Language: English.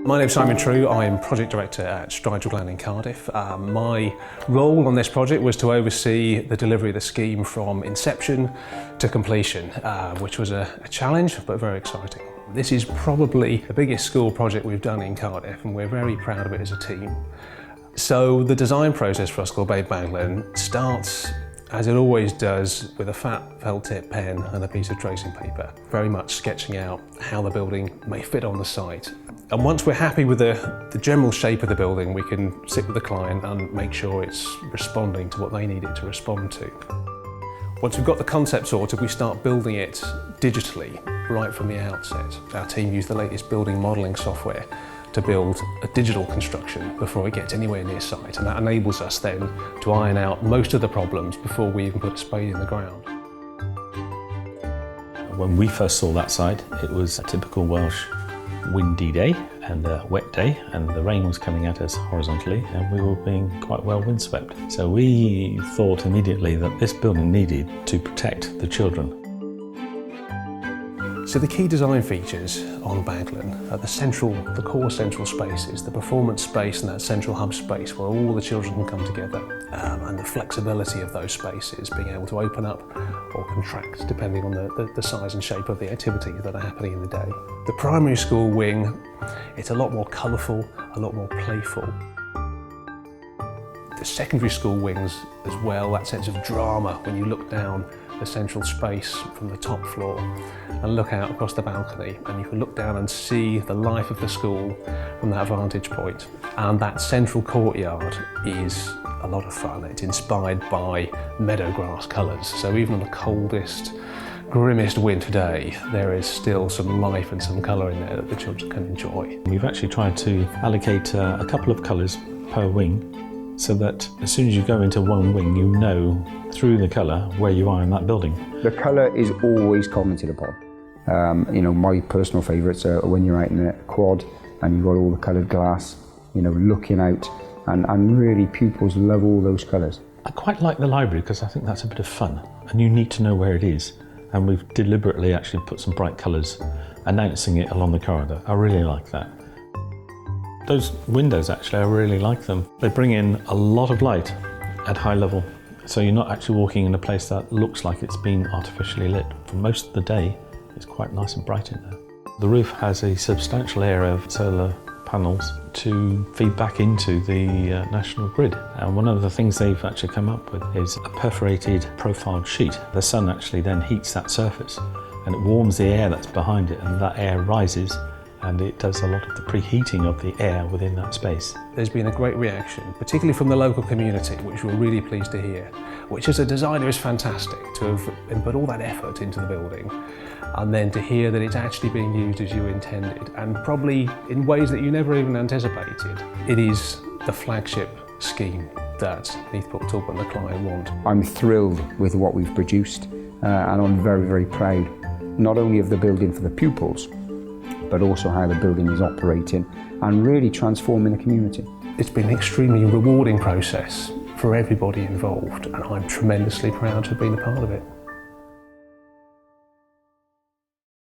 My name's Simon True. I'm Project Director at Ysgol Bae Baglan in Cardiff. My role on this project was to oversee the delivery of the scheme from inception to completion, which was a challenge but very exciting. This is probably the biggest school project we've done in Cardiff and we're very proud of it as a team. So the design process for Ysgol Bae Baglan starts, as it always does, with a fat felt tip pen and a piece of tracing paper, very much sketching out how the building may fit on the site. And once we're happy with the general shape of the building, we can sit with the client and make sure it's responding to what they need it to respond to. Once we've got the concept sorted, we start building it digitally right from the outset. Our team use the latest building modelling software to build a digital construction before it gets anywhere near site, and that enables us then to iron out most of the problems before we even put a spade in the ground. When we first saw that site, it was a typical Welsh windy day and a wet day, and the rain was coming at us horizontally and we were being quite well windswept. So we thought immediately that this building needed to protect the children. So the key design features on Baglan are the core central spaces, the performance space and that central hub space where all the children can come together, and the flexibility of those spaces, being able to open up or contract depending on the size and shape of the activities that are happening in the day. The primary school wing, it's a lot more colourful, a lot more playful. The secondary school wings as well, that sense of drama when you look down the central space from the top floor and look out across the balcony, and you can look down and see the life of the school from that vantage point. And that central courtyard is a lot of fun. It's inspired by meadow grass colours, so even on the coldest, grimmest winter day, there is still some life and some colour in there that the children can enjoy. We've actually tried to allocate a couple of colours per wing, so that as soon as you go into one wing, you know through the colour where you are in that building. The colour is always commented upon. My personal favourites are when you're out in the quad and you've got all the coloured glass, looking out, and really pupils love all those colours. I quite like the library because I think that's a bit of fun and you need to know where it is. And we've deliberately actually put some bright colours announcing it along the corridor. I really like that. Those windows, actually, I really like them. They bring in a lot of light at high level, so you're not actually walking in a place that looks like it's been artificially lit. For most of the day, it's quite nice and bright in there. The roof has a substantial area of solar panels to feed back into the national grid. And one of the things they've actually come up with is a perforated profiled sheet. The sun actually then heats that surface and it warms the air that's behind it, and that air rises and it does a lot of the preheating of the air within that space. There's been a great reaction, particularly from the local community, which we're really pleased to hear, which as a designer is fantastic to have put all that effort into the building, and then to hear that it's actually being used as you intended, and probably in ways that you never even anticipated. It is the flagship scheme that Eisteddfod Talk and the client want. I'm thrilled with what we've produced, and I'm very, very proud, not only of the building for the pupils, but also how the building is operating and really transforming the community. It's been an extremely rewarding process for everybody involved, and I'm tremendously proud to have been a part of it.